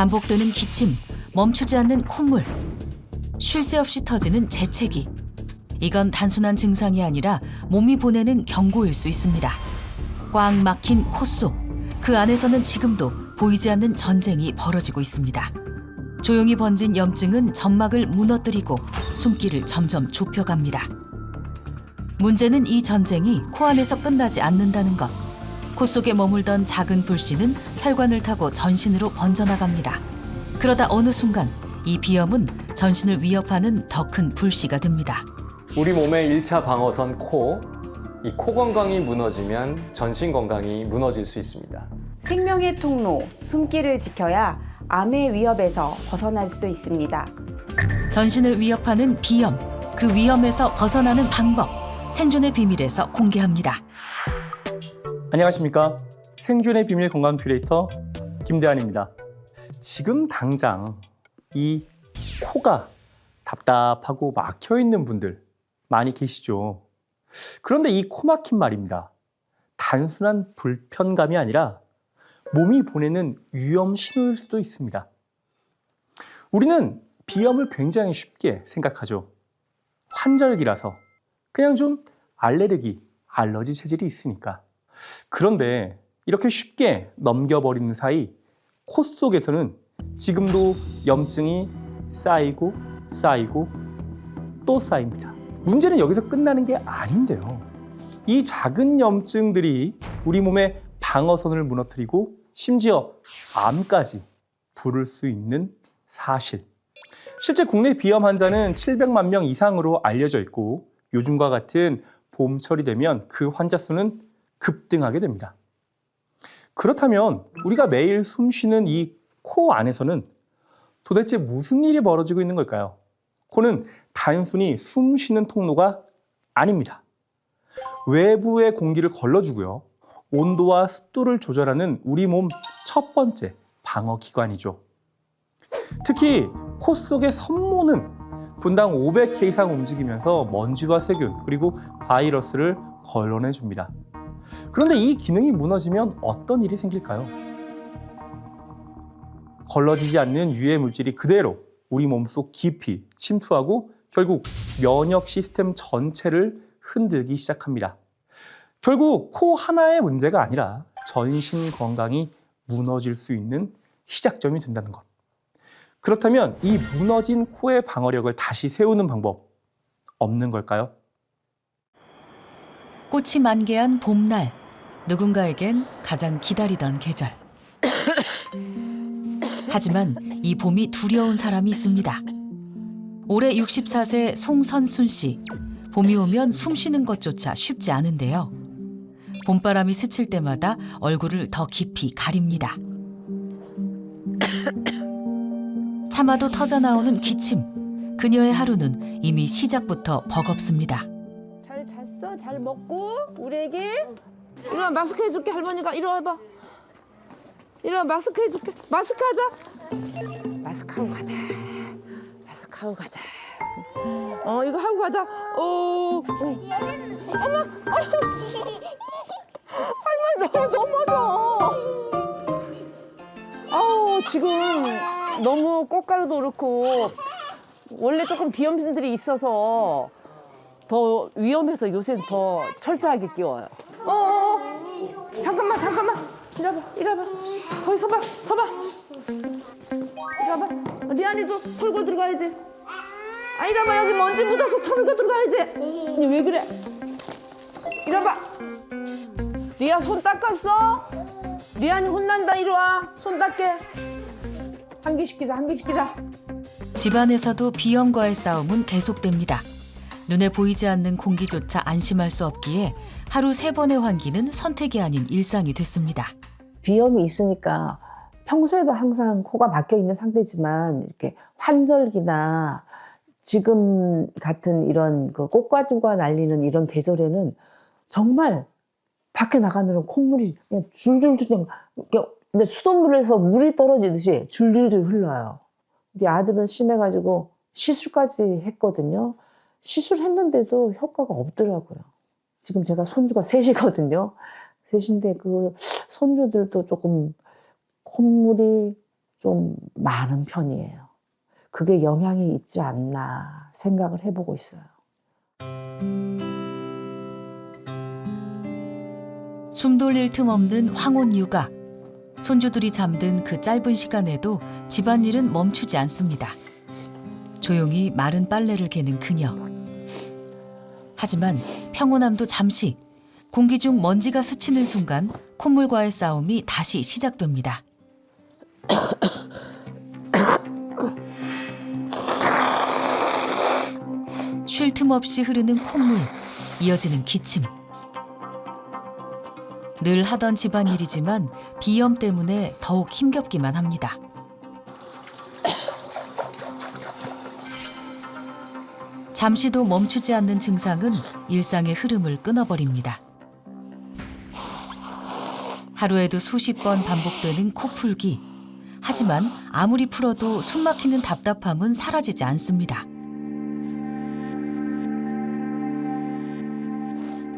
반복되는 기침, 멈추지 않는 콧물, 쉴 새 없이 터지는 재채기. 이건 단순한 증상이 아니라 몸이 보내는 경고일 수 있습니다. 꽉 막힌 코 속, 그 안에서는 지금도 보이지 않는 전쟁이 벌어지고 있습니다. 조용히 번진 염증은 점막을 무너뜨리고 숨길을 점점 좁혀갑니다. 문제는 이 전쟁이 코 안에서 끝나지 않는다는 것. 코 속에 머물던 작은 불씨는 혈관을 타고 전신으로 번져나갑니다. 그러다 어느 순간 이 비염은 전신을 위협하는 더 큰 불씨가 됩니다. 우리 몸의 1차 방어선 코, 이 코 건강이 무너지면 전신 건강이 무너질 수 있습니다. 생명의 통로, 숨길을 지켜야 암의 위협에서 벗어날 수 있습니다. 전신을 위협하는 비염, 그 위험에서 벗어나는 방법, 생존의 비밀에서 공개합니다. 안녕하십니까. 생존의 비밀 건강 큐레이터 김대한입니다. 지금 당장 이 코가 답답하고 막혀있는 분들 많이 계시죠. 그런데 이 코 막힘 말입니다. 단순한 불편감이 아니라 몸이 보내는 위험 신호일 수도 있습니다. 우리는 비염을 굉장히 쉽게 생각하죠. 환절기라서 그냥 좀 알레르기, 알러지 체질이 있으니까. 그런데 이렇게 쉽게 넘겨버리는 사이 코 속에서는 지금도 염증이 쌓이고 또 쌓입니다. 문제는 여기서 끝나는 게 아닌데요. 이 작은 염증들이 우리 몸의 방어선을 무너뜨리고 심지어 암까지 부를 수 있는 사실. 실제 국내 비염 환자는 700만 명 이상으로 알려져 있고 요즘과 같은 봄철이 되면 그 환자 수는 급등하게 됩니다. 그렇다면 우리가 매일 숨 쉬는 이 코 안에서는 도대체 무슨 일이 벌어지고 있는 걸까요? 코는 단순히 숨 쉬는 통로가 아닙니다. 외부의 공기를 걸러주고요. 온도와 습도를 조절하는 우리 몸 첫 번째 방어 기관이죠. 특히 코 속의 섬모는 분당 500회 이상 움직이면서 먼지와 세균 그리고 바이러스를 걸러내줍니다. 그런데 이 기능이 무너지면 어떤 일이 생길까요? 걸러지지 않는 유해 물질이 그대로 우리 몸속 깊이 침투하고 결국 면역 시스템 전체를 흔들기 시작합니다. 결국 코 하나의 문제가 아니라 전신 건강이 무너질 수 있는 시작점이 된다는 것. 그렇다면 이 무너진 코의 방어력을 다시 세우는 방법 없는 걸까요? 꽃이 만개한 봄날, 누군가에겐 가장 기다리던 계절. 하지만 이 봄이 두려운 사람이 있습니다. 올해 64세 송선순 씨. 봄이 오면 숨 쉬는 것조차 쉽지 않은데요. 봄바람이 스칠 때마다 얼굴을 더 깊이 가립니다. 참아도 터져나오는 기침. 그녀의 하루는 이미 시작부터 버겁습니다. 잘 잤어? 잘 먹고? 우리 애기? 이리 와, 마스크 해줄게. 할머니가 이리 와봐. 이리 와, 마스크 해줄게. 마스크 하자. 마스크 하고 가자. 마스크 하고 가자. 이거 하고 가자. 어머, 할머니 너무 넘어져. 아우, 지금 너무 꽃가루도 그렇고 원래 조금 비염들이 있어서 더 위험해서 요새 더 철저하게 끼워요. 잠깐만. 이리 와봐. 거기 서봐. 이리 와봐. 리안이도 털고 들어가야지. 이리 와봐. 여기 먼지 묻어서 털고 들어가야지. 왜 그래? 이리 와봐. 리아 손 닦았어? 리안이 혼난다. 이리 와. 손 닦게. 환기 시키자. 집안에서도 비염과의 싸움은 계속됩니다. 눈에 보이지 않는 공기조차 안심할 수 없기에 하루 3번의 환기는 선택이 아닌 일상이 됐습니다. 비염이 있으니까 평소에도 항상 코가 막혀 있는 상태지만 이렇게 환절기나 지금 같은 이런 그 꽃가루가 날리는 이런 계절에는 정말 밖에 나가면 콧물이 그냥 줄줄줄 근데 수돗물에서 물이 떨어지듯이 줄줄줄 흘러요. 우리 아들은 심해가지고 시술까지 했거든요. 시술했는데도 효과가 없더라고요. 지금 제가 손주가 셋이거든요. 셋인데 그 손주들도 조금 콧물이 좀 많은 편이에요. 그게 영향이 있지 않나 생각을 해보고 있어요. 숨 돌릴 틈 없는 황혼 육아. 손주들이 잠든 그 짧은 시간에도 집안일은 멈추지 않습니다. 조용히 마른 빨래를 개는 그녀. 하지만 평온함도 잠시. 공기 중 먼지가 스치는 순간 콧물과의 싸움이 다시 시작됩니다. 쉴 틈 없이 흐르는 콧물, 이어지는 기침. 늘 하던 집안일이지만 비염 때문에 더욱 힘겹기만 합니다. 잠시도 멈추지 않는 증상은 일상의 흐름을 끊어버립니다. 하루에도 수십 번 반복되는 코 풀기. 하지만 아무리 풀어도 숨 막히는 답답함은 사라지지 않습니다.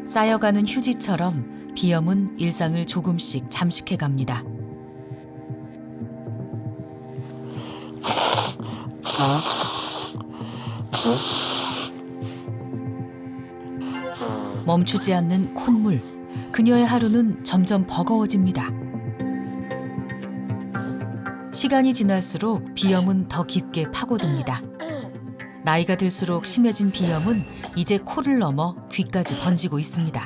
쌓여가는 휴지처럼 비염은 일상을 조금씩 잠식해 갑니다. 멈추지 않는 콧물. 그녀의 하루는 점점 버거워집니다. 시간이 지날수록 비염은 더 깊게 파고듭니다. 나이가 들수록 심해진 비염은 이제 코를 넘어 귀까지 번지고 있습니다.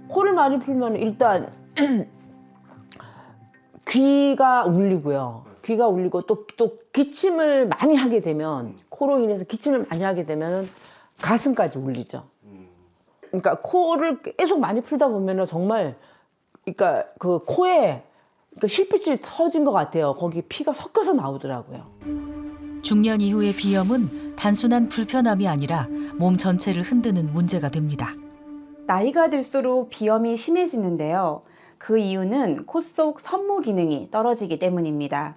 코를 많이 풀면 일단 귀가 울리고요. 귀가 울리고 또 기침을 많이 하게 되면, 코로 인해서 기침을 많이 하게 되면 가슴까지 울리죠. 그러니까 코를 계속 많이 풀다 보면 정말, 그러니까 그 코에 실핏줄이 터진 것 같아요. 거기 피가 섞여서 나오더라고요. 중년 이후의 비염은 단순한 불편함이 아니라 몸 전체를 흔드는 문제가 됩니다. 나이가 들수록 비염이 심해지는데요. 그 이유는 코 속 섬모 기능이 떨어지기 때문입니다.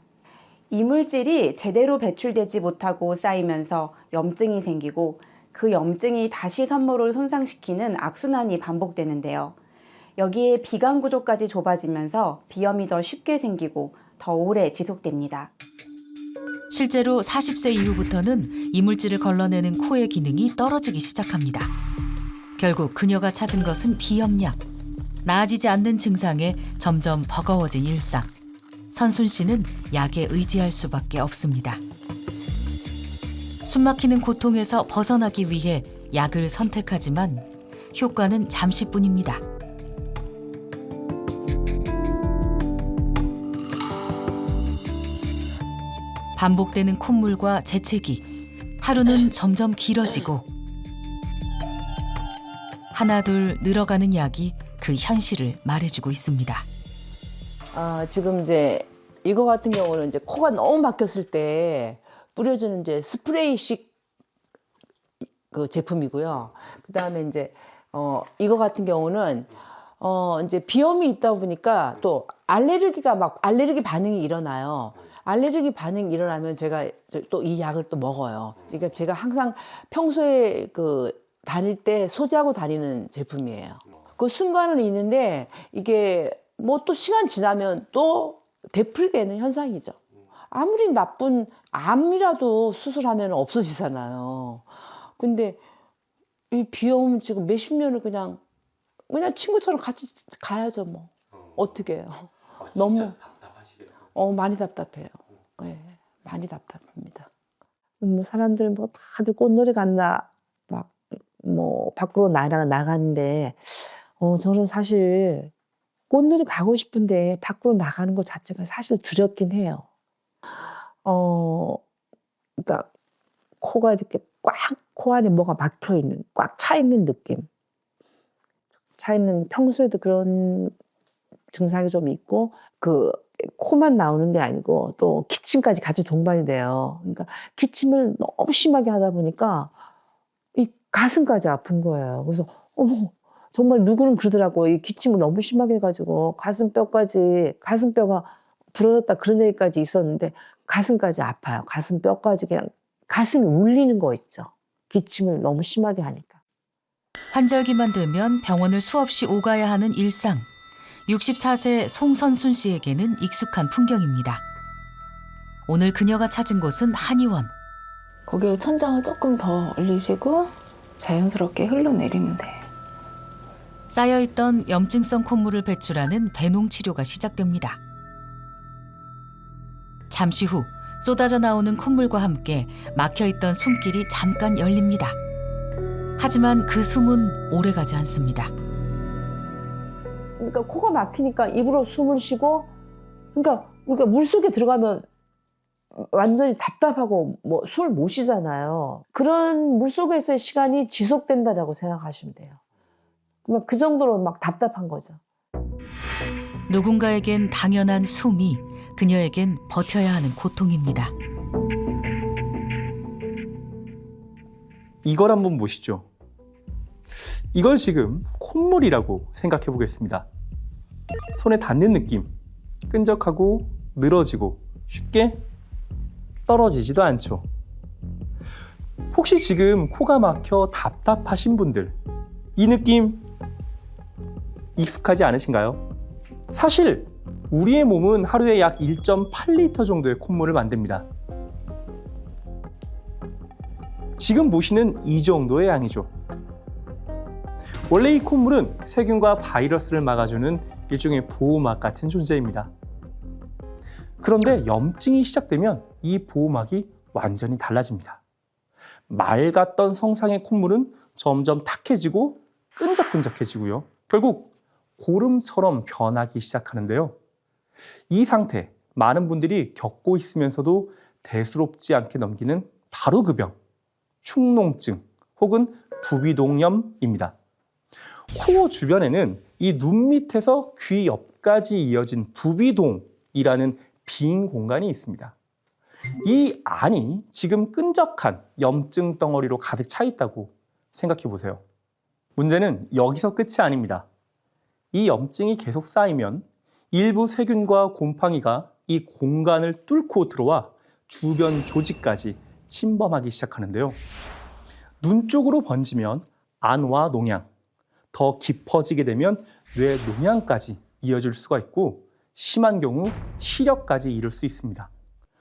이물질이 제대로 배출되지 못하고 쌓이면서 염증이 생기고, 그 염증이 다시 섬모를 손상시키는 악순환이 반복되는데요. 여기에 비강 구조까지 좁아지면서 비염이 더 쉽게 생기고 더 오래 지속됩니다. 실제로 40세 이후부터는 이물질을 걸러내는 코의 기능이 떨어지기 시작합니다. 결국 그녀가 찾은 것은 비염약. 나아지지 않는 증상에 점점 버거워진 일상. 선순 씨는 약에 의지할 수밖에 없습니다. 숨막히는 고통에서 벗어나기 위해 약을 선택하지만 효과는 잠시뿐입니다. 반복되는 콧물과 재채기. 하루는 점점 길어지고 하나둘 늘어가는 약이 그 현실을 말해주고 있습니다. 지금 이제 이거 같은 경우는 이제 코가 너무 막혔을 때 뿌려주는 이제 스프레이식 그 제품이고요. 그 다음에 이제 이거 같은 경우는 이제 비염이 있다 보니까 또 알레르기 반응이 일어나요. 알레르기 반응이 일어나면 제가 또 이 약을 또 먹어요. 그러니까 제가 항상 평소에 그 다닐 때 소지하고 다니는 제품이에요. 그 순간은 있는데 이게 뭐 또 시간 지나면 또 되풀게 는 현상이죠. 아무리 나쁜 암이라도 수술하면 없어지잖아요. 근데 이 비염 지금 몇십 년을 그냥 친구처럼 같이 가야죠 뭐. 어떻게 해요. 너무 답답하시겠어요. 많이 답답해요. 네, 많이 답답합니다. 사람들 뭐 다들 꽃놀이 간다 막 뭐 밖으로 나가는데 저는 사실 꽃놀이 가고 싶은데 밖으로 나가는 것 자체가 사실 두렵긴 해요. 그러니까 코가 이렇게 꽉, 코 안에 뭐가 막혀 있는, 꽉 차 있는 느낌. 차 있는, 평소에도 그런 증상이 좀 있고, 그 코만 나오는 게 아니고 또 기침까지 같이 동반이 돼요. 그러니까 기침을 너무 심하게 하다 보니까 이 가슴까지 아픈 거예요. 그래서 어머, 정말 누구는 그러더라고요. 이 기침을 너무 심하게 해가지고 가슴뼈가 부러졌다 그런 얘기까지 있었는데 가슴까지 아파요. 가슴뼈까지 그냥 가슴이 울리는 거 있죠. 기침을 너무 심하게 하니까. 환절기만 되면 병원을 수없이 오가야 하는 일상. 64세 송선순 씨에게는 익숙한 풍경입니다. 오늘 그녀가 찾은 곳은 한의원. 고개 천장을 조금 더 올리시고 자연스럽게 흘러내리면 돼. 쌓여있던 염증성 콧물을 배출하는 배농 치료가 시작됩니다. 잠시 후 쏟아져 나오는 콧물과 함께 막혀있던 숨길이 잠깐 열립니다. 하지만 그 숨은 오래가지 않습니다. 그러니까 코가 막히니까 입으로 숨을 쉬고, 그러니까 우리가 물속에 들어가면 완전히 답답하고 뭐 숨을 못 쉬잖아요. 그런 물속에서의 시간이 지속된다라고 생각하시면 돼요. 그러면 그 정도로 막 답답한 거죠. 누군가에겐 당연한 숨이 그녀에겐 버텨야 하는 고통입니다. 이걸 한번 보시죠. 이걸 지금 콧물이라고 생각해 보겠습니다. 손에 닿는 느낌, 끈적하고 늘어지고 쉽게 떨어지지도 않죠. 혹시 지금 코가 막혀 답답하신 분들, 이 느낌 익숙하지 않으신가요? 사실 우리의 몸은 하루에 약 1.8리터 정도의 콧물을 만듭니다. 지금 보시는 이 정도의 양이죠. 원래 이 콧물은 세균과 바이러스를 막아주는 일종의 보호막 같은 존재입니다. 그런데 염증이 시작되면 이 보호막이 완전히 달라집니다. 맑았던 성상의 콧물은 점점 탁해지고 끈적끈적해지고요. 결국 고름처럼 변하기 시작하는데요. 이 상태, 많은 분들이 겪고 있으면서도 대수롭지 않게 넘기는 바로 그 병, 축농증 혹은 부비동염입니다. 코 주변에는 이 눈 밑에서 귀 옆까지 이어진 부비동이라는 빈 공간이 있습니다. 이 안이 지금 끈적한 염증 덩어리로 가득 차 있다고 생각해 보세요. 문제는 여기서 끝이 아닙니다. 이 염증이 계속 쌓이면 일부 세균과 곰팡이가 이 공간을 뚫고 들어와 주변 조직까지 침범하기 시작하는데요. 눈 쪽으로 번지면 안와 농양, 더 깊어지게 되면 뇌 농양까지 이어질 수가 있고 심한 경우 시력까지 이를 수 있습니다.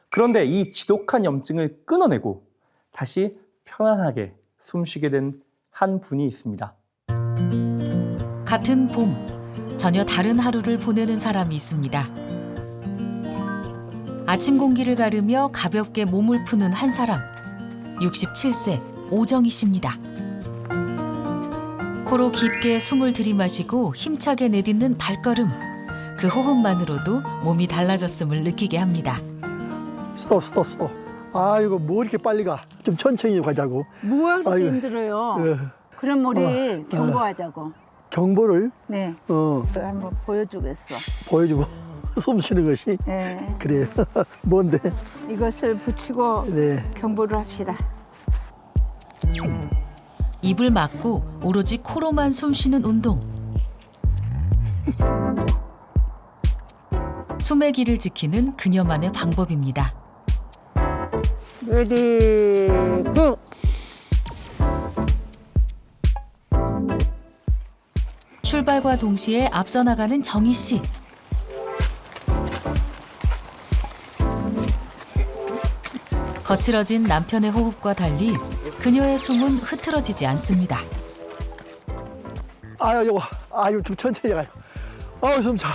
그런데 이 지독한 염증을 끊어내고 다시 편안하게 숨쉬게 된 한 분이 있습니다. 같은 봄, 전혀 다른 하루를 보내는 사람이 있습니다. 아침 공기를 가르며 가볍게 몸을 푸는 한 사람, 67세 오정희 씨입니다. 코로 깊게 숨을 들이마시고 힘차게 내딛는 발걸음, 그 호흡만으로도 몸이 달라졌음을 느끼게 합니다. 스톱. 아이고 뭐 이렇게 빨리 가. 좀 천천히 가자고. 뭐가 그렇게 아이고. 힘들어요? 예. 그럼 우리 경고하자고. 경보를 네, 한번 보여주겠어. 보여주고 숨 쉬는 것이 네, 그래요. 뭔데? 이것을 붙이고 네. 경보를 합시다. 입을 막고 오로지 코로만 숨쉬는 운동. 숨의 길을 지키는 그녀만의 방법입니다. 레디 고! 출발과 동시에 앞서 나가는 정희 씨. 거칠어진 남편의 호흡과 달리 그녀의 숨은 흐트러지지 않습니다. 아유 좀 천천히 가요. 아우 숨 차.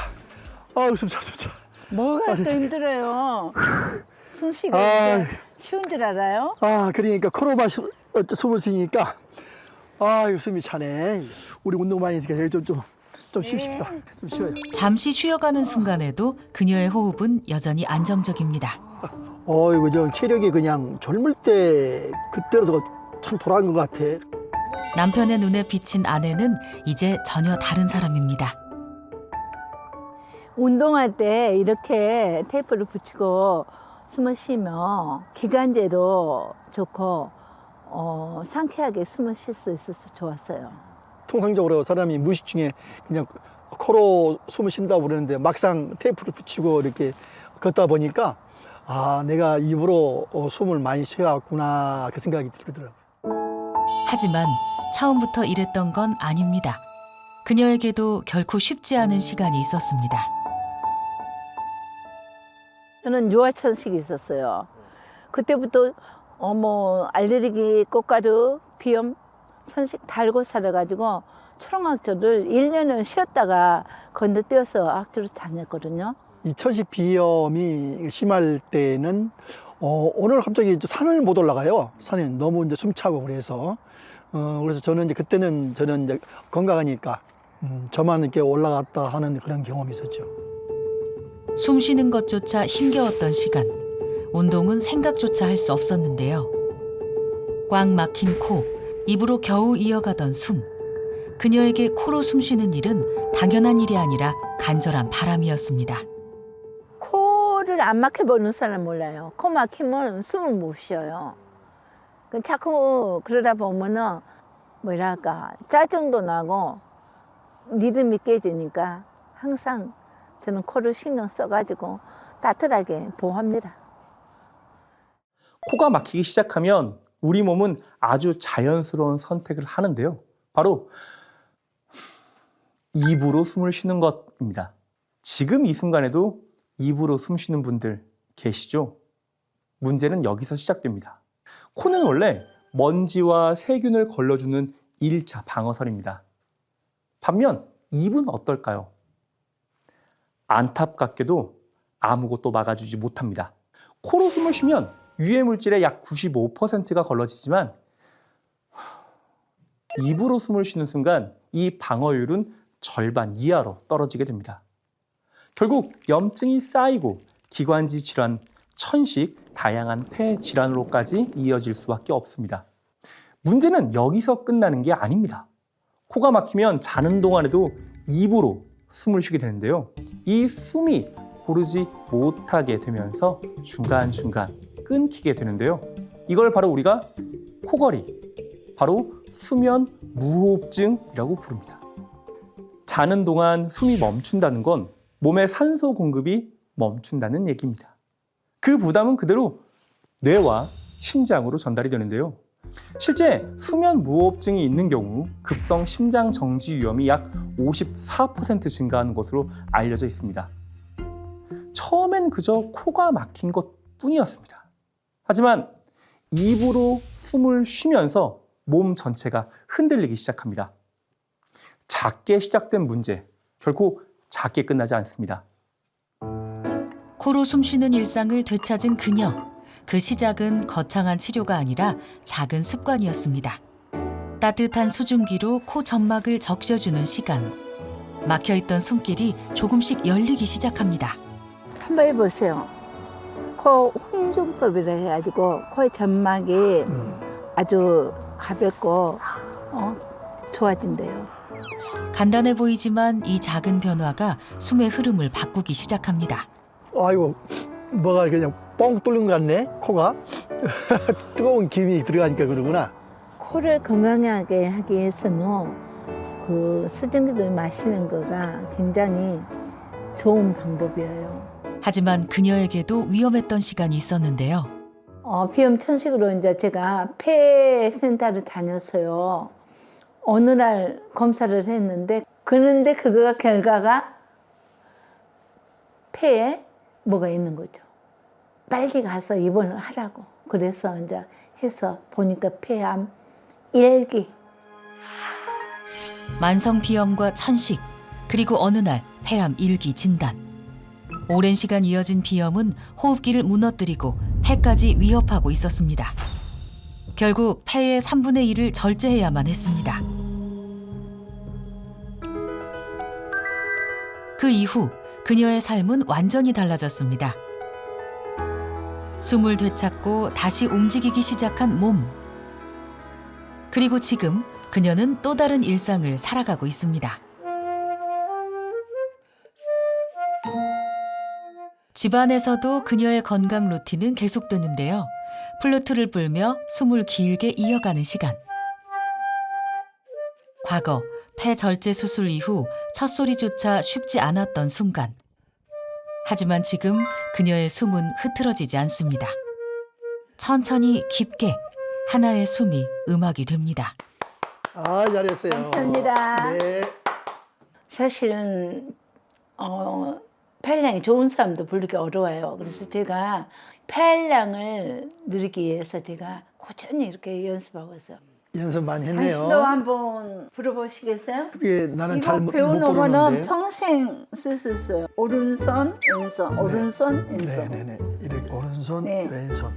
뭐가 또 힘들어요? 숨쉬기가 아. 쉬운 줄 알아요? 아 그러니까 코로만 숨을 쉬니까 아유 숨이 차네. 우리 운동 많이 했으니까 여기 좀 쉽시다. 좀 쉬어요. 잠시 쉬어가는 순간에도 그녀의 호흡은 여전히 안정적입니다. 어이구 저 체력이 그냥 젊을 때 그때로 참 돌아간 것 같아. 남편의 눈에 비친 아내는 이제 전혀 다른 사람입니다. 운동할 때 이렇게 테이프를 붙이고 숨을 쉬면 기관지도 좋고 상쾌하게 숨을 쉴 수 있어서 좋았어요. 통상적으로 사람이 무의식 중에 그냥 코로 숨을 쉰다고 그러는데 막상 테이프를 붙이고 이렇게 걷다 보니까 아 내가 입으로 숨을 많이 쉬어왔구나 그 생각이 들더라고요. 하지만 처음부터 이랬던 건 아닙니다. 그녀에게도 결코 쉽지 않은 시간이 있었습니다. 저는 유아천식이 있었어요. 그때부터 알레르기, 꽃가루, 비염, 천식 달고 살아가지고 초등학교를 1년을 쉬었다가 건너뛰어서 학교를 다녔거든요. 이 천식 비염이 심할 때는 오늘 갑자기 산을 못 올라가요. 산에 너무 이제 숨차고 그래서 그래서 저는 이제 그때는 저는 이제 건강하니까 저만 이렇게 올라갔다 하는 그런 경험이 있었죠. 숨 쉬는 것조차 힘겨웠던 시간. 운동은 생각조차 할 수 없었는데요. 꽉 막힌 코, 입으로 겨우 이어가던 숨. 그녀에게 코로 숨 쉬는 일은 당연한 일이 아니라 간절한 바람이었습니다. 코를 안 막혀보는 사람 몰라요. 코 막히면 숨을 못 쉬어요. 자꾸 그러다 보면은 짜증도 나고 리듬이 깨지니까 항상 저는 코를 신경 써가지고 따뜻하게 보호합니다. 코가 막히기 시작하면 우리 몸은 아주 자연스러운 선택을 하는데요. 바로 입으로 숨을 쉬는 것입니다. 지금 이 순간에도 입으로 숨 쉬는 분들 계시죠? 문제는 여기서 시작됩니다. 코는 원래 먼지와 세균을 걸러주는 1차 방어선입니다. 반면 입은 어떨까요? 안타깝게도 아무것도 막아주지 못합니다. 코로 숨을 쉬면 유해물질의 약 95%가 걸러지지만 입으로 숨을 쉬는 순간 이 방어율은 절반 이하로 떨어지게 됩니다. 결국 염증이 쌓이고 기관지 질환, 천식, 다양한 폐 질환으로까지 이어질 수밖에 없습니다. 문제는 여기서 끝나는 게 아닙니다. 코가 막히면 자는 동안에도 입으로 숨을 쉬게 되는데요. 이 숨이 고르지 못하게 되면서 중간중간 끊기게 되는데요. 이걸 바로 우리가 코걸이, 바로 수면 무호흡증이라고 부릅니다. 자는 동안 숨이 멈춘다는 건 몸의 산소 공급이 멈춘다는 얘기입니다. 그 부담은 그대로 뇌와 심장으로 전달이 되는데요. 실제 수면 무호흡증이 있는 경우 급성 심장 정지 위험이 약 54% 증가하는 것으로 알려져 있습니다. 처음엔 그저 코가 막힌 것뿐이었습니다. 하지만 입으로 숨을 쉬면서 몸 전체가 흔들리기 시작합니다. 작게 시작된 문제, 결코 작게 끝나지 않습니다. 코로 숨 쉬는 일상을 되찾은 그녀. 그 시작은 거창한 치료가 아니라 작은 습관이었습니다. 따뜻한 수증기로 코 점막을 적셔주는 시간. 막혀있던 숨길이 조금씩 열리기 시작합니다. 한번 해보세요. 코 홍중법이라 해가지고 코의 점막이 아주 가볍고 좋아진대요. 간단해 보이지만 이 작은 변화가 숨의 흐름을 바꾸기 시작합니다. 아이고 뭐가 그냥 뻥 뚫린 것 같네 코가. 뜨거운 김이 들어가니까 그러구나. 코를 건강하게 하기 위해서는 그 수증기를 마시는 거가 굉장히 좋은 방법이에요. 하지만 그녀에게도 위험했던 시간이 있었는데요. 비염 천식으로 이제 제가 폐센터를 다녔어요. 어느 날 검사를 했는데 그런데 그거가 결과가 폐에 뭐가 있는 거죠. 빨리 가서 입원을 하라고. 그래서 이제 해서 보니까 폐암 1기. 만성 비염과 천식, 그리고 어느 날 폐암 1기 진단. 오랜 시간 이어진 비염은 호흡기를 무너뜨리고 폐까지 위협하고 있었습니다. 결국 폐의 3분의 1을 절제해야만 했습니다. 그 이후 그녀의 삶은 완전히 달라졌습니다. 숨을 되찾고 다시 움직이기 시작한 몸. 그리고 지금 그녀는 또 다른 일상을 살아가고 있습니다. 집안에서도 그녀의 건강 루틴은 계속되는데요. 플루트를 불며 숨을 길게 이어가는 시간. 과거 폐절제 수술 이후 첫 소리조차 쉽지 않았던 순간. 하지만 지금 그녀의 숨은 흐트러지지 않습니다. 천천히 깊게 하나의 숨이 음악이 됩니다. 아 잘했어요. 감사합니다. 네. 사실은 폐활량이 좋은 사람도 부르기 어려워요. 그래서 제가 폐활량을 누리기 위해서 제가 꾸준히 이렇게 연습하고 있어요. 연습 많이 당신도 했네요. 한번 불어보시겠어요? 그게 나는 이거 잘 못 배워놓으면 부르는데. 평생 쓸 수 있어요. 오른손, 왼손, 오른손, 왼손. 네네네. 이렇게 오른손, 네. 왼손.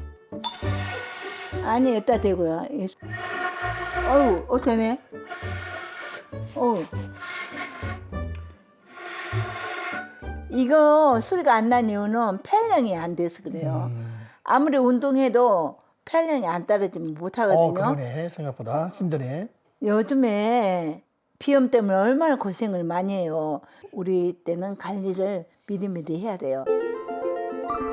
아니, 여기다 대고요. 어우, 되네. 어우. 이거 소리가 안 난 이유는 폐활량이 안 돼서 그래요. 아무리 운동해도 폐활량이 안 떨어지면 못 하거든요. 그러네. 생각보다 힘드네. 요즘에 비염 때문에 얼마나 고생을 많이 해요. 우리 때는 관리를 미리미리 해야 돼요.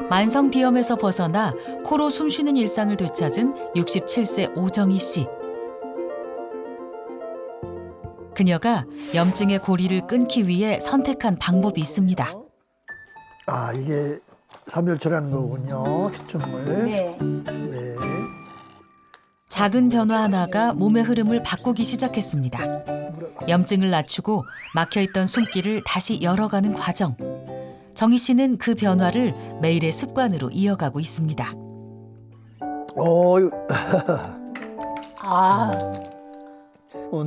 만성 비염에서 벗어나 코로 숨쉬는 일상을 되찾은 67세 오정희 씨. 그녀가 염증의 고리를 끊기 위해 선택한 방법이 있습니다. 아, 이게 삼별초라는 거군요. 추출물. 네. 네. 작은 변화 하나가 몸의 흐름을 바꾸기 시작했습니다. 염증을 낮추고 막혀있던 숨길을 다시 열어가는 과정. 정희 씨는 그 변화를 매일의 습관으로 이어가고 있습니다.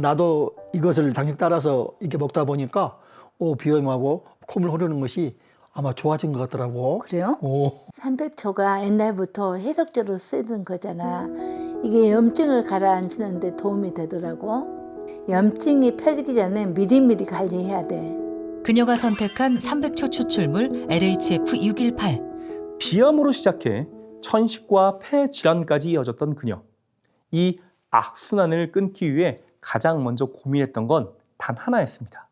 나도 이것을 당신 따라서 이렇게 먹다 보니까 비염하고 콧물 흐르는 것이 아마 좋아진 것 같더라고. 그래요? 오. 삼백초가 옛날부터 해독제로 쓰던 거잖아. 이게 염증을 가라앉히는 데 도움이 되더라고. 염증이 펴지기 전에 미리미리 관리해야 돼. 그녀가 선택한 300초 추출물 LHF-618. 비염으로 시작해 천식과 폐 질환까지 이어졌던 그녀. 이 악순환을 끊기 위해 가장 먼저 고민했던 건 단 하나였습니다.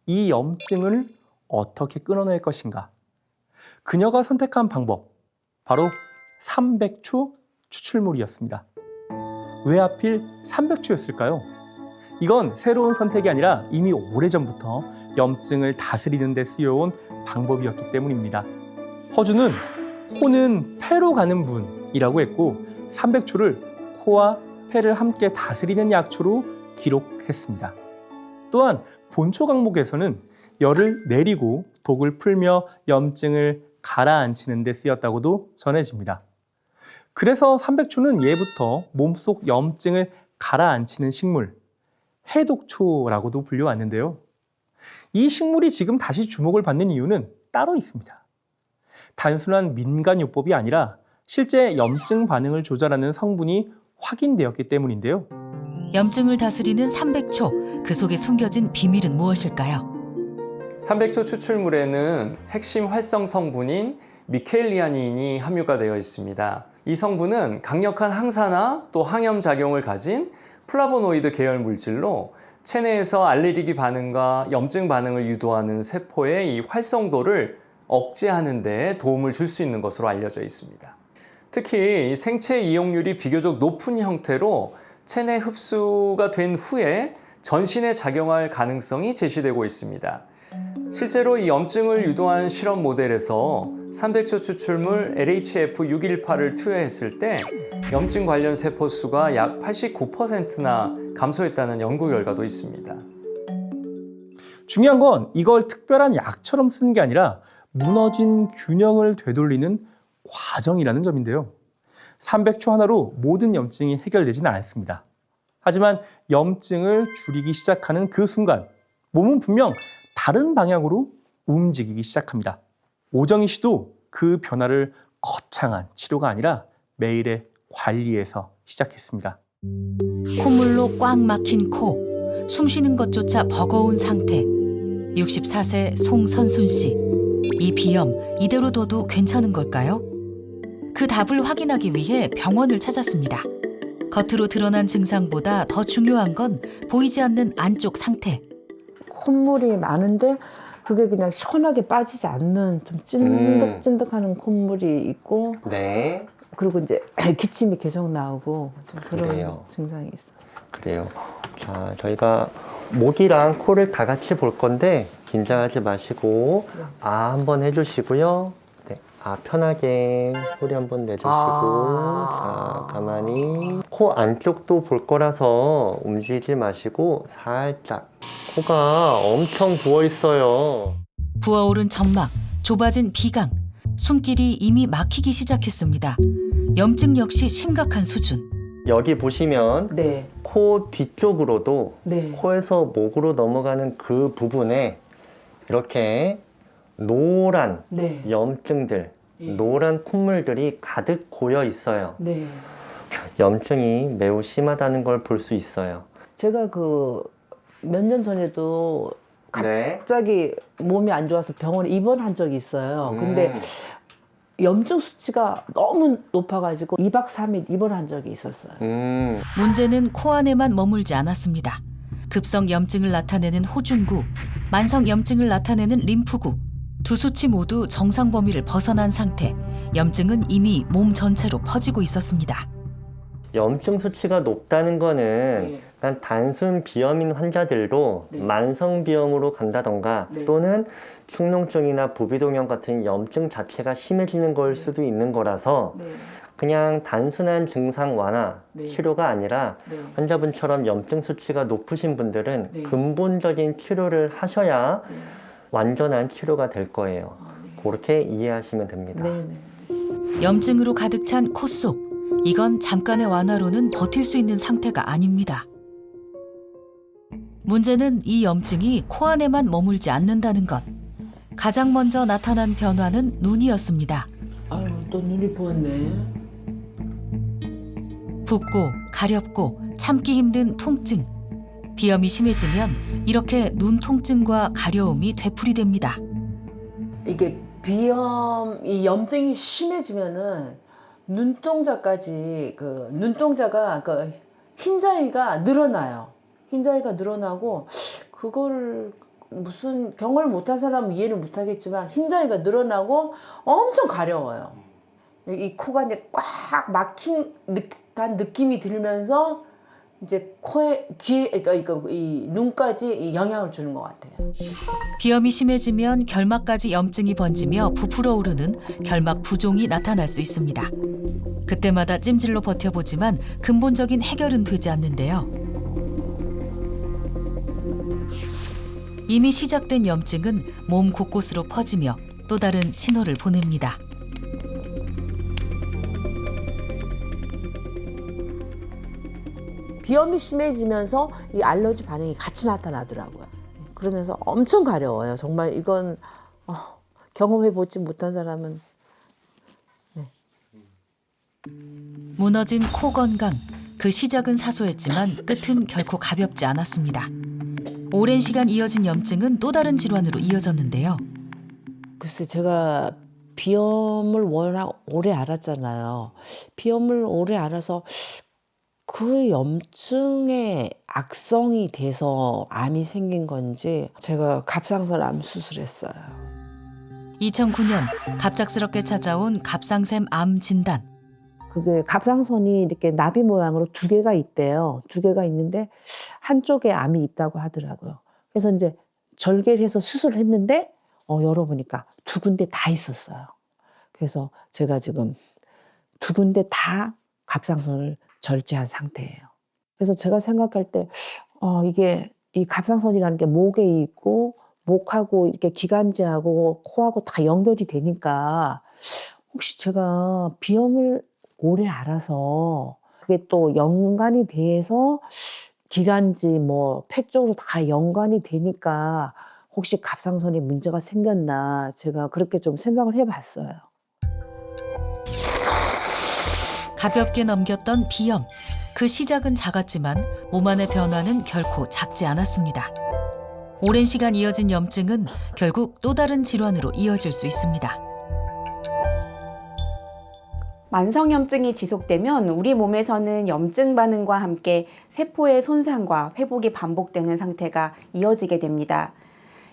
이 염증을 어떻게 끊어낼 것인가? 그녀가 선택한 방법, 바로 300초 추출물이었습니다. 왜 하필 300초였을까요? 이건 새로운 선택이 아니라 이미 오래전부터 염증을 다스리는 데 쓰여온 방법이었기 때문입니다. 허주는 코는 폐로 가는 문이라고 했고 300초를 코와 폐를 함께 다스리는 약초로 기록했습니다. 또한 본초 강목에서는 열을 내리고 독을 풀며 염증을 가라앉히는 데 쓰였다고도 전해집니다. 그래서 300초는 예부터 몸속 염증을 가라앉히는 식물, 해독초라고도 불려왔는데요. 이 식물이 지금 다시 주목을 받는 이유는 따로 있습니다. 단순한 민간요법이 아니라 실제 염증 반응을 조절하는 성분이 확인되었기 때문인데요. 염증을 다스리는 300초, 그 속에 숨겨진 비밀은 무엇일까요? 300초 추출물에는 핵심 활성 성분인 미켈리아닌이 함유가 되어 있습니다. 이 성분은 강력한 항산화 또 항염 작용을 가진 플라보노이드 계열 물질로 체내에서 알레르기 반응과 염증 반응을 유도하는 세포의 이 활성도를 억제하는 데 도움을 줄 수 있는 것으로 알려져 있습니다. 특히 생체 이용률이 비교적 높은 형태로 체내 흡수가 된 후에 전신에 작용할 가능성이 제시되고 있습니다. 실제로 이 염증을 유도한 실험 모델에서 300초 추출물 LHF-618을 투여했을 때 염증 관련 세포 수가 약 89%나 감소했다는 연구 결과도 있습니다. 중요한 건 이걸 특별한 약처럼 쓰는 게 아니라 무너진 균형을 되돌리는 과정이라는 점인데요. 300초 하나로 모든 염증이 해결되지는 않습니다. 하지만 염증을 줄이기 시작하는 그 순간 몸은 분명 다른 방향으로 움직이기 시작합니다. 오정희 씨도 그 변화를 거창한 치료가 아니라 매일의 관리에서 시작했습니다. 콧물로 꽉 막힌 코, 숨쉬는 것조차 버거운 상태. 64세 송선순 씨. 이 비염 이대로 둬도 괜찮은 걸까요? 그 답을 확인하기 위해 병원을 찾았습니다. 겉으로 드러난 증상보다 더 중요한 건 보이지 않는 안쪽 상태. 콧물이 많은데 그게 그냥 시원하게 빠지지 않는 좀 찐득찐득하는 콧물이 있고 네. 그리고 이제 기침이 계속 나오고 좀 그런 그래요. 증상이 있어요. 그래요. 자, 저희가 목이랑 코를 다 같이 볼 건데 긴장하지 마시고 아 한번 해주시고요. 네, 아 편하게 소리 한번 내주시고 자 가만히 코 안쪽도 볼 거라서 움직이지 마시고 살짝 코가 엄청 부어 있어요. 부어오른 점막, 좁아진 비강, 숨길이 이미 막히기 시작했습니다. 염증 역시 심각한 수준. 여기 보시면 네. 코 뒤쪽으로도 네. 코에서 목으로 넘어가는 그 부분에 이렇게 노란 네. 염증들, 예. 노란 콧물들이 가득 고여 있어요. 네. 염증이 매우 심하다는 걸 볼 수 있어요. 제가 그 몇 년 전에도 네. 갑자기 몸이 안 좋아서 병원에 입원한 적이 있어요. 근데 염증 수치가 너무 높아가지고 2박 3일 입원한 적이 있었어요. 문제는 코 안에만 머물지 않았습니다. 급성 염증을 나타내는 호중구, 만성 염증을 나타내는 림프구, 두 수치 모두 정상 범위를 벗어난 상태. 염증은 이미 몸 전체로 퍼지고 있었습니다. 염증 수치가 높다는 거는 그냥 단순 비염인 환자들도 만성 비염으로 간다던가 또는 축농증이나 부비동염 같은 염증 자체가 심해지는 걸 수도 있는 거라서 그냥 단순한 증상 완화, 치료가 아니라 환자분처럼 염증 수치가 높으신 분들은 근본적인 치료를 하셔야 완전한 치료가 될 거예요. 그렇게 이해하시면 됩니다. 염증으로 가득 찬 코 속. 이건 잠깐의 완화로는 버틸 수 있는 상태가 아닙니다. 문제는 이 염증이 코 안에만 머물지 않는다는 것. 가장 먼저 나타난 변화는 눈이었습니다. 아유, 또 눈이 부었네. 붓고 가렵고 참기 힘든 통증. 비염이 심해지면 이렇게 눈 통증과 가려움이 되풀이됩니다. 이게 비염, 이 염증이 심해지면은 눈동자까지 눈동자가 흰자위가 늘어나요. 흰자위가 늘어나고 그걸 무슨 경험을 못한 사람은 이해를 못하겠지만 흰자위가 늘어나고 엄청 가려워요. 이 코가 이제 꽉 막힌 듯한 느낌이 들면서 이제 코에 귀에 이 눈까지 영향을 주는 것 같아요. 비염이 심해지면 결막까지 염증이 번지며 부풀어 오르는 결막 부종이 나타날 수 있습니다. 그때마다 찜질로 버텨보지만 근본적인 해결은 되지 않는데요. 이미 시작된 염증은 몸 곳곳으로 퍼지며 또 다른 신호를 보냅니다. 비염이 심해지면서 이 알러지 반응이 같이 나타나더라고요. 그러면서 엄청 가려워요. 정말 이건 경험해보지 못한 사람은. 무너진 코 건강. 그 시작은 사소했지만 끝은 결코 가볍지 않았습니다. 오랜 시간 이어진 염증은 또 다른 질환으로 이어졌는데요. 글쎄 제가 비염을 워낙 오래 알았잖아요. 비염을 오래 알아서 그 염증의 악성이 돼서 암이 생긴 건지 제가 갑상선 암 수술했어요. 2009년 갑작스럽게 찾아온 갑상샘 암 진단. 그게 갑상선이 이렇게 나비 모양으로 두 개가 있대요. 두 개가 있는데 한쪽에 암이 있다고 하더라고요. 그래서 이제 절개를 해서 수술을 했는데 열어보니까 두 군데 다 있었어요. 그래서 제가 지금 두 군데 다 갑상선을 절제한 상태예요. 그래서 제가 생각할 때 이게 이 갑상선이라는 게 목에 있고 목하고 이렇게 기관지하고 코하고 다 연결이 되니까 혹시 제가 비염을 오래 알아서 그게 또 연관이 돼서 기관지 폐 쪽으로 다 연관이 되니까 혹시 갑상선에 문제가 생겼나 제가 그렇게 좀 생각을 해봤어요. 가볍게 넘겼던 비염. 그 시작은 작았지만 몸 안의 변화는 결코 작지 않았습니다. 오랜 시간 이어진 염증은 결국 또 다른 질환으로 이어질 수 있습니다. 만성염증이 지속되면 우리 몸에서는 염증 반응과 함께 세포의 손상과 회복이 반복되는 상태가 이어지게 됩니다.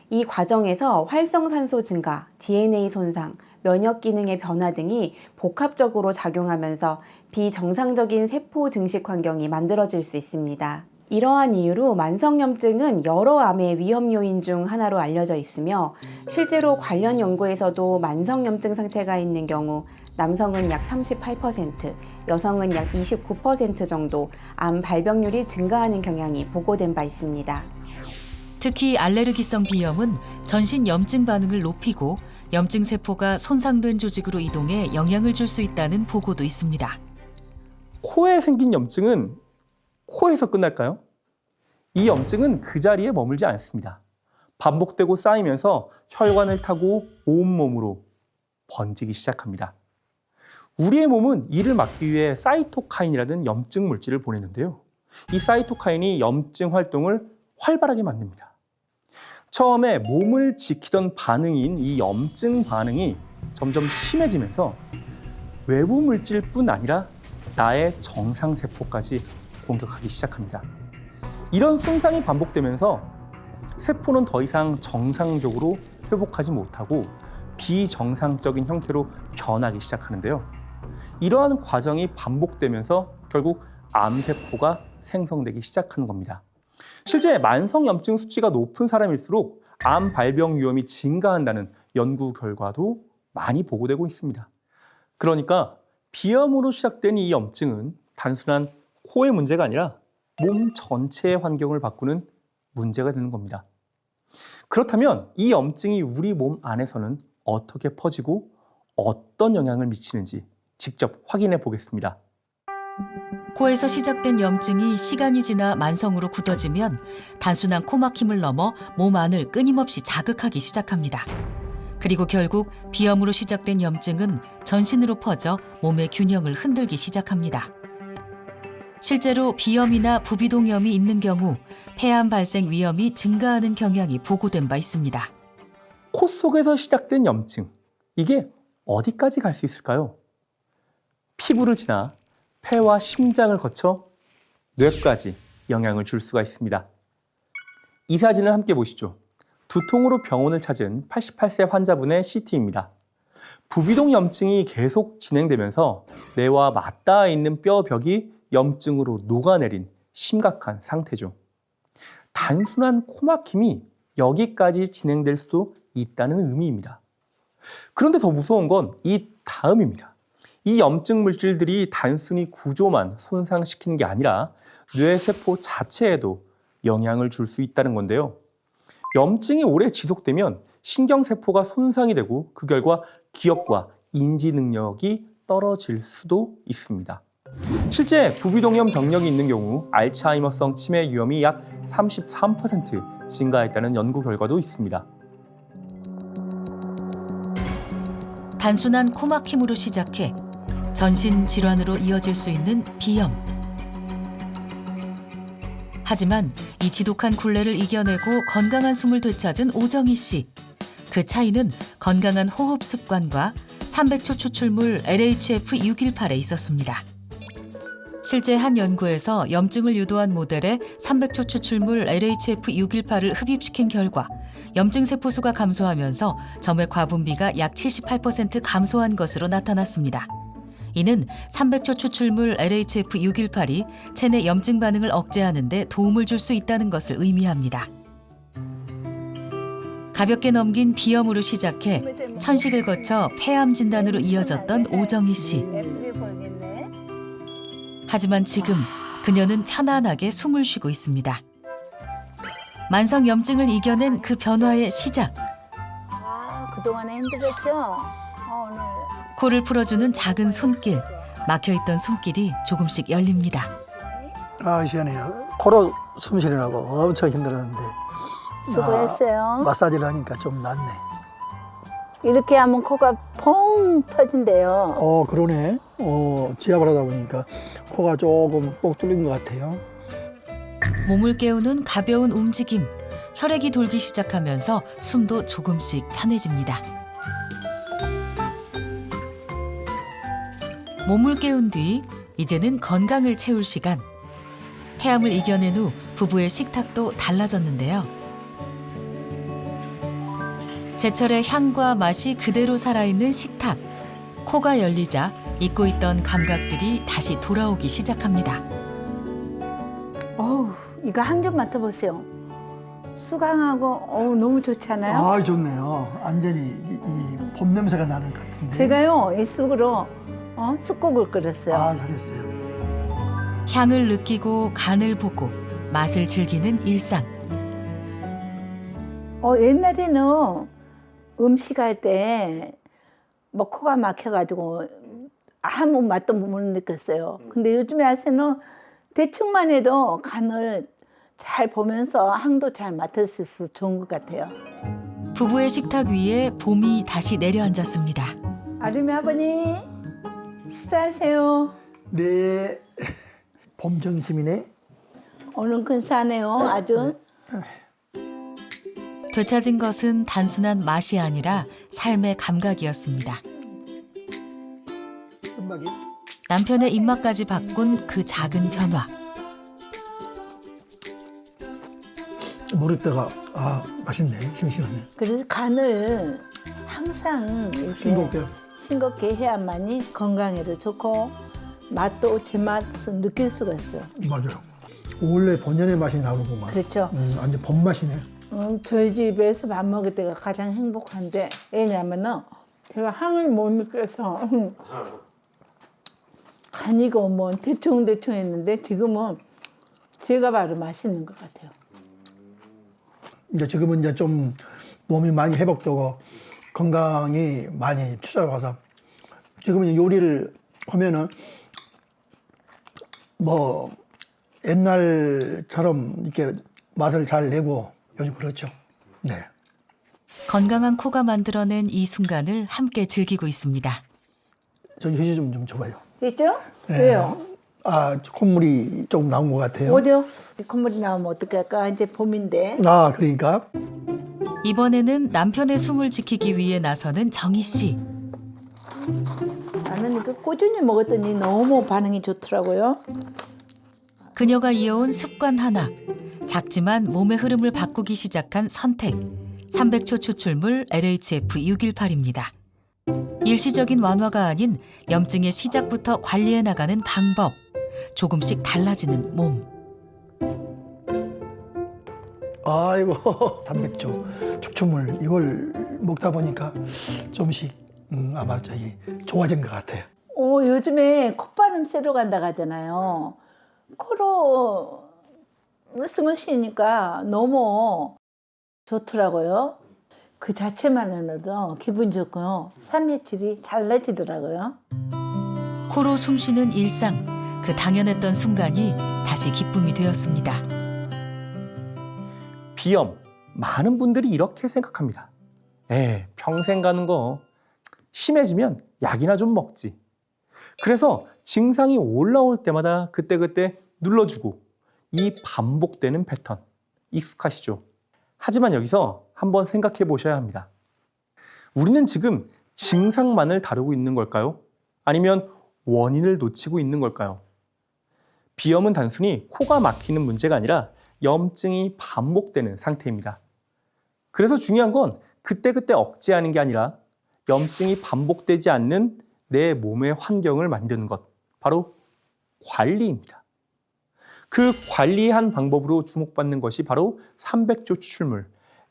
이 과정에서 활성산소 증가, DNA 손상, 면역 기능의 변화 등이 복합적으로 작용하면서 비정상적인 세포 증식 환경이 만들어질 수 있습니다. 이러한 이유로 만성염증은 여러 암의 위험 요인 중 하나로 알려져 있으며 실제로 관련 연구에서도 만성염증 상태가 있는 경우 남성은 약 38%, 여성은 약 29% 정도 암 발병률이 증가하는 경향이 보고된 바 있습니다. 특히 알레르기성 비염은 전신 염증 반응을 높이고 염증 세포가 손상된 조직으로 이동해 영향을 줄 수 있다는 보고도 있습니다. 코에 생긴 염증은 코에서 끝날까요? 이 염증은 그 자리에 머물지 않습니다. 반복되고 쌓이면서 혈관을 타고 온몸으로 번지기 시작합니다. 우리의 몸은 이를 막기 위해 사이토카인이라는 염증 물질을 보내는데요. 이 사이토카인이 염증 활동을 활발하게 만듭니다. 처음에 몸을 지키던 반응인 이 염증 반응이 점점 심해지면서 외부 물질뿐 아니라 나의 정상세포까지 공격하기 시작합니다. 이런 손상이 반복되면서 세포는 더 이상 정상적으로 회복하지 못하고 비정상적인 형태로 변하기 시작하는데요. 이러한 과정이 반복되면서 결국 암세포가 생성되기 시작하는 겁니다. 실제 만성염증 수치가 높은 사람일수록 암 발병 위험이 증가한다는 연구 결과도 많이 보고되고 있습니다. 그러니까 비염으로 시작된 이 염증은 단순한 코의 문제가 아니라 몸 전체의 환경을 바꾸는 문제가 되는 겁니다. 그렇다면 이 염증이 우리 몸 안에서는 어떻게 퍼지고 어떤 영향을 미치는지 직접 확인해 보겠습니다. 코에서 시작된 염증이 시간이 지나 만성으로 굳어지면 단순한 코막힘을 넘어 몸 안을 끊임없이 자극하기 시작합니다. 그리고 결국 비염으로 시작된 염증은 전신으로 퍼져 몸의 균형을 흔들기 시작합니다. 실제로 비염이나 부비동염이 있는 경우 폐암 발생 위험이 증가하는 경향이 보고된 바 있습니다. 코 속에서 시작된 염증, 이게 어디까지 갈 수 있을까요? 피부를 지나 폐와 심장을 거쳐 뇌까지 영향을 줄 수가 있습니다. 이 사진을 함께 보시죠. 두통으로 병원을 찾은 88세 환자분의 CT입니다. 부비동 염증이 계속 진행되면서 뇌와 맞닿아 있는 뼈벽이 염증으로 녹아내린 심각한 상태죠. 단순한 코막힘이 여기까지 진행될 수도 있다는 의미입니다. 그런데 더 무서운 건 이 다음입니다. 이 염증 물질들이 단순히 구조만 손상시키는 게 아니라 뇌세포 자체에도 영향을 줄 수 있다는 건데요. 염증이 오래 지속되면 신경세포가 손상이 되고 그 결과 기억과 인지 능력이 떨어질 수도 있습니다. 실제 부비동염 병력이 있는 경우 알츠하이머성 치매 위험이 약 33% 증가했다는 연구 결과도 있습니다. 단순한 코막힘으로 시작해 전신 질환으로 이어질 수 있는 비염. 하지만 이 지독한 굴레를 이겨내고 건강한 숨을 되찾은 오정희 씨. 그 차이는 건강한 호흡 습관과 300초 추출물 LHF-618에 있었습니다. 실제 한 연구에서 염증을 유도한 모델에 300초 추출물 LHF-618을 흡입시킨 결과 염증 세포 수가 감소하면서 점의 과분비가 약 78% 감소한 것으로 나타났습니다. 이는 300초 추출물 LHF-618이 체내 염증 반응을 억제하는 데 도움을 줄 수 있다는 것을 의미합니다. 가볍게 넘긴 비염으로 시작해 천식을 거쳐 폐암 진단으로 이어졌던 오정희 씨. 하지만 지금 그녀는 편안하게 숨을 쉬고 있습니다. 만성 염증을 이겨낸 그 변화의 시작. 그동안에 힘들었죠? 오늘. 코를 풀어주는 작은 손길. 막혀있던 손길이 조금씩 열립니다. 아, 시원해요. 코로 숨 쉬려고 엄청 힘들었는데 수고했어요. 마사지를 하니까 좀 낫네. 이렇게 하면 코가 펑 터진대요. 그러네. 지압을 하다 보니까 코가 조금 뻑 뚫린 것 같아요. 몸을 깨우는 가벼운 움직임. 혈액이 돌기 시작하면서 숨도 조금씩 편해집니다. 몸을 깨운 뒤 이제는 건강을 채울 시간. 폐암을 이겨낸 후 부부의 식탁도 달라졌는데요. 제철의 향과 맛이 그대로 살아있는 식탁. 코가 열리자 잊고 있던 감각들이 다시 돌아오기 시작합니다. 어우, 이거 한 점 맡아보세요. 수강하고 너무 좋지 않아요? 아, 좋네요. 완전히 이 봄 냄새가 나는 것 같은데. 제가요, 이 쑥으로 쑥국을 끓였어요. 아, 잘했어요. 향을 느끼고 간을 보고 맛을 즐기는 일상. 옛날에는 음식할 때 뭐 코가 막혀가지고 아무 맛도 못 느꼈어요. 근데 요즘에 와서는 대충만 해도 간을 잘 보면서 향도 잘 맡을 수 있어서 좋은 것 같아요. 부부의 식탁 위에 봄이 다시 내려앉았습니다. 아름이 아버님 식사하세요. 네. 봄 점심이네. 오늘 근사하네요. 아주. 되찾은 것은 단순한 맛이 아니라 삶의 감각이었습니다. 금방이. 남편의 입맛까지 바꾼 그 작은 변화. 머리뼈가 맛있네. 싱싱하네. 그래서 간을 항상 이렇게 싱겁게 해야만이 건강에도 좋고 맛도 제 맛을 느낄 수가 있어요. 맞아요. 원래 본연의 맛이 나오는구만. 그렇죠. 완전 봄 맛이네. 저희 집에서 밥 먹을 때가 가장 행복한데 왜냐면은 제가 향을 못 느껴서 간이고 뭐 대충대충 했는데 지금은 제가 바로 맛있는 것 같아요. 이제 지금은 이제 좀 몸이 많이 회복되고 건강이 많이 찾아가서 지금은 요리를 하면은 뭐 옛날처럼 이렇게 맛을 잘 내고 요즘 그렇죠. 네. 건강한 코가 만들어낸 이 순간을 함께 즐기고 있습니다. 저기 휴지 좀 줘봐요. 됐죠? 네. 왜요? 콧물이 조금 나온 것 같아요. 어디요? 콧물이 나오면 어떡할까? 이제 봄인데. 그러니까. 이번에는 남편의 숨을 지키기 위해 나서는 정희 씨. 나는 이거 꾸준히 먹었더니 너무 반응이 좋더라고요. 그녀가 이어온 습관 하나. 작지만 몸의 흐름을 바꾸기 시작한 선택. 300초 추출물 LHF-618입니다. 일시적인 완화가 아닌 염증의 시작부터 관리해 나가는 방법. 조금씩 달라지는 몸. 아이고 300조 추출물 이걸 먹다 보니까 좀씩 아마 좋아진 것 같아요. 요즘에 콧바람 쐬러 간다고 하잖아요. 코로 숨을 쉬니까 너무 좋더라고요. 그 자체만으로도 기분 좋고요. 삶의 질이 달라지더라고요. 코로 숨쉬는 일상. 그 당연했던 순간이 다시 기쁨이 되었습니다. 비염, 많은 분들이 이렇게 생각합니다. 평생 가는 거 심해지면 약이나 좀 먹지. 그래서 증상이 올라올 때마다 그때그때 눌러주고 이 반복되는 패턴 익숙하시죠? 하지만 여기서 한번 생각해 보셔야 합니다. 우리는 지금 증상만을 다루고 있는 걸까요? 아니면 원인을 놓치고 있는 걸까요? 비염은 단순히 코가 막히는 문제가 아니라 염증이 반복되는 상태입니다. 그래서 중요한 건 그때그때 억제하는 게 아니라 염증이 반복되지 않는 내 몸의 환경을 만드는 것, 바로 관리입니다. 그 관리한 방법으로 주목받는 것이 바로 300조 추출물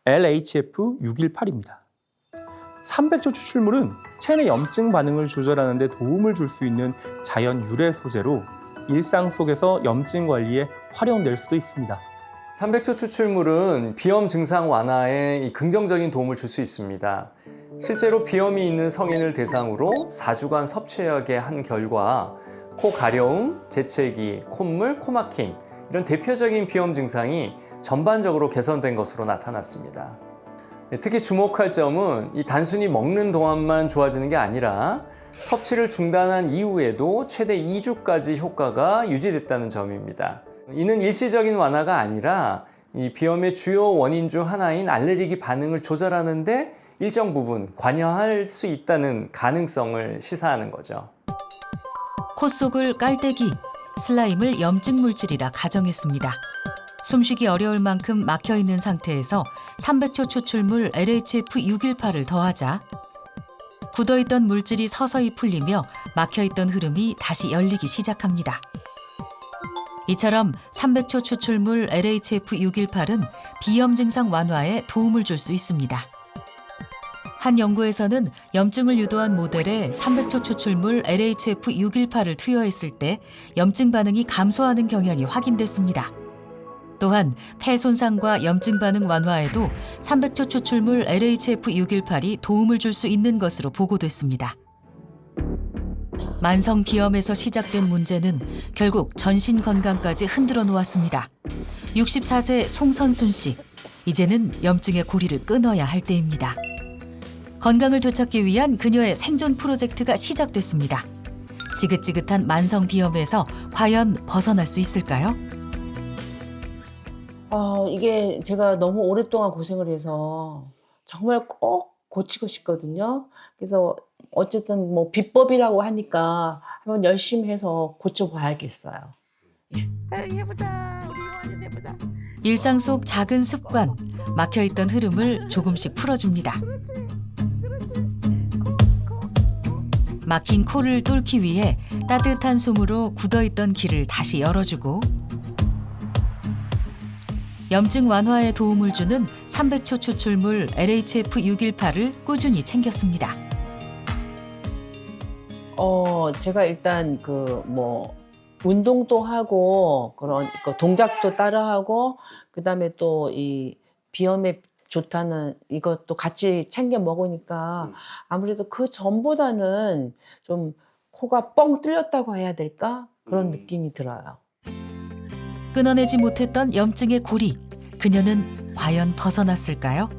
LHF-618입니다. 300조 추출물은 체내 염증 반응을 조절하는 데 도움을 줄 수 있는 자연 유래 소재로 일상 속에서 염증 관리에 활용될 수도 있습니다. 300조 추출물은 비염 증상 완화에 이 긍정적인 도움을 줄 수 있습니다. 실제로 비염이 있는 성인을 대상으로 4주간 섭취하게 한 결과 코 가려움, 재채기, 콧물, 코막힘 이런 대표적인 비염 증상이 전반적으로 개선된 것으로 나타났습니다. 특히 주목할 점은 이 단순히 먹는 동안만 좋아지는 게 아니라 섭취를 중단한 이후에도 최대 2주까지 효과가 유지됐다는 점입니다. 이는 일시적인 완화가 아니라 이 비염의 주요 원인 중 하나인 알레르기 반응을 조절하는 데 일정 부분 관여할 수 있다는 가능성을 시사하는 거죠. 코 속을 깔때기, 슬라임을 염증 물질이라 가정했습니다. 숨쉬기 어려울 만큼 막혀있는 상태에서 300초 추출물 LHF-618을 더하자 굳어있던 물질이 서서히 풀리며 막혀있던 흐름이 다시 열리기 시작합니다. 이처럼 300초 추출물 LHF-618은 비염 증상 완화에 도움을 줄 수 있습니다. 한 연구에서는 염증을 유도한 모델에 300초 추출물 LHF-618을 투여했을 때 염증 반응이 감소하는 경향이 확인됐습니다. 또한 폐 손상과 염증 반응 완화에도 300초 추출물 LHF-618이 도움을 줄 수 있는 것으로 보고됐습니다. 만성 비염에서 시작된 문제는 결국 전신 건강까지 흔들어 놓았습니다. 64세 송선순 씨, 이제는 염증의 고리를 끊어야 할 때입니다. 건강을 되찾기 위한 그녀의 생존 프로젝트가 시작됐습니다. 지긋지긋한 만성 비염에서 과연 벗어날 수 있을까요? 이게 제가 너무 오랫동안 고생을 해서 정말 꼭 고치고 싶거든요. 그래서 어쨌든 뭐 비법이라고 하니까 한번 열심히 해서 고쳐봐야겠어요. 해보자. 우리 이완이 해보자. 일상 속 작은 습관, 막혀있던 흐름을 조금씩 풀어줍니다. 막힌 코를 뚫기 위해 따뜻한 솜으로 굳어있던 길을 다시 열어주고 염증 완화에 도움을 주는 300초 추출물 LHF-618을 꾸준히 챙겼습니다. 제가 일단 운동도 하고 그런 동작도 따라하고 그다음에 또 이 비염에 좋다는 이것도 같이 챙겨 먹으니까 아무래도 그 전보다는 좀 코가 뻥 뚫렸다고 해야 될까? 그런 느낌이 들어요. 끊어내지 못했던 염증의 고리, 그녀는 과연 벗어났을까요?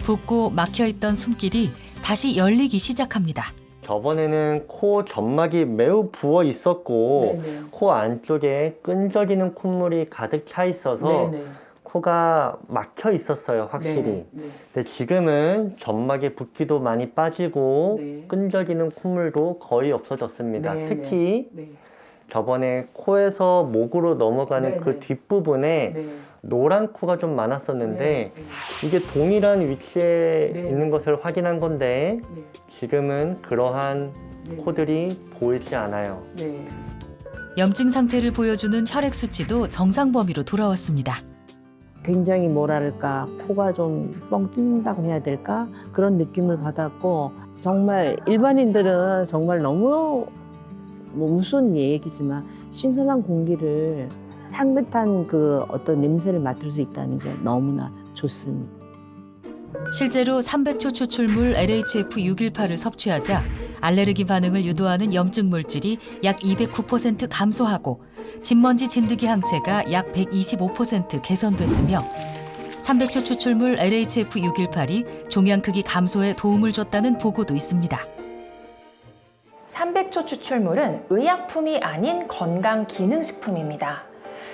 붓고 막혀있던 숨길이 다시 열리기 시작합니다. 저번에는 코 점막이 매우 부어 있었고 네네. 코 안쪽에 끈적이는 콧물이 가득 차 있어서 네네. 코가 막혀 있었어요, 확실히. 네. 근데 지금은 점막의 붓기도 많이 빠지고 네. 끈적이는 콧물도 거의 없어졌습니다. 네, 특히 네. 저번에 코에서 목으로 넘어가는 네, 그 네. 뒷부분에 네. 노란 코가 좀 많았었는데 네. 이게 동일한 위치에 네. 있는 것을 확인한 건데 네. 지금은 그러한 네. 코들이 보이지 않아요. 네. 염증 상태를 보여주는 혈액 수치도 정상 범위로 돌아왔습니다. 굉장히 뭐랄까 코가 좀 뻥 뚫린다고 해야 될까 그런 느낌을 받았고 정말 일반인들은 정말 너무 우스운 얘기지만 신선한 공기를 향긋한 그 어떤 냄새를 맡을 수 있다는 게 너무나 좋습니다. 실제로 300초 추출물 LHF-618을 섭취하자 알레르기 반응을 유도하는 염증 물질이 약 209% 감소하고 진먼지 진드기 항체가 약 125% 개선됐으며 300초 추출물 LHF-618이 종양 크기 감소에 도움을 줬다는 보고도 있습니다. 300초 추출물은 의약품이 아닌 건강기능식품입니다.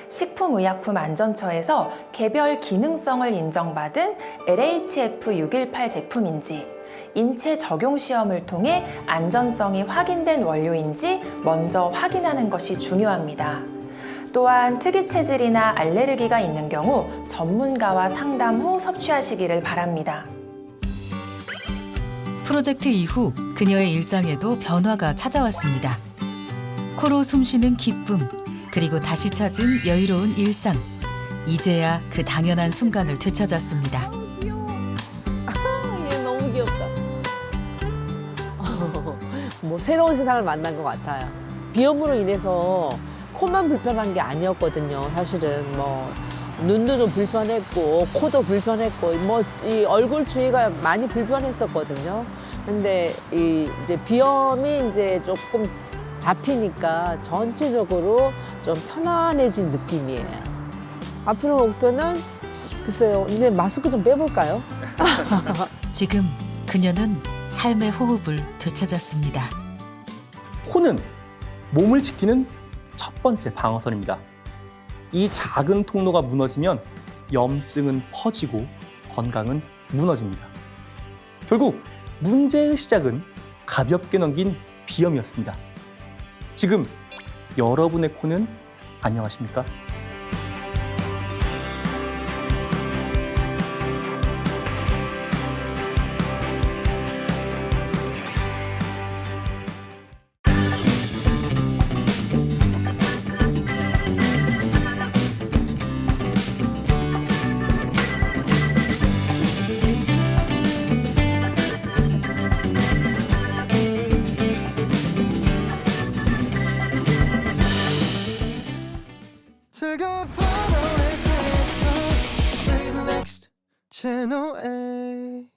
식품의약품안전처에서 개별 기능성을 인정받은 LHF-618 제품인지, 인체 적용 시험을 통해 안전성이 확인된 원료인지 먼저 확인하는 것이 중요합니다. 또한 특이 체질이나 알레르기가 있는 경우 전문가와 상담 후 섭취하시기를 바랍니다. 프로젝트 이후 그녀의 일상에도 변화가 찾아왔습니다. 코로 숨쉬는 기쁨, 그리고 다시 찾은 여유로운 일상. 이제야 그 당연한 순간을 되찾았습니다. 얘 너무 귀엽다. 뭐 새로운 세상을 만난 것 같아요. 비염으로 인해서 코만 불편한 게 아니었거든요. 사실은 뭐 눈도 좀 불편했고 코도 불편했고 뭐 이 얼굴 주위가 많이 불편했었거든요. 근데 이제 비염이 이제 조금 잡히니까 전체적으로 좀 편안해진 느낌이에요. 앞으로 목표는 글쎄요, 이제 마스크 좀 빼볼까요? 지금 그녀는 삶의 호흡을 되찾았습니다. 코는 몸을 지키는 첫 번째 방어선입니다. 이 작은 통로가 무너지면 염증은 퍼지고 건강은 무너집니다. 결국 문제의 시작은 가볍게 넘긴 비염이었습니다. 지금 여러분의 코는 안녕하십니까? 즐거운 밤을 보내세요. Play the next channel A.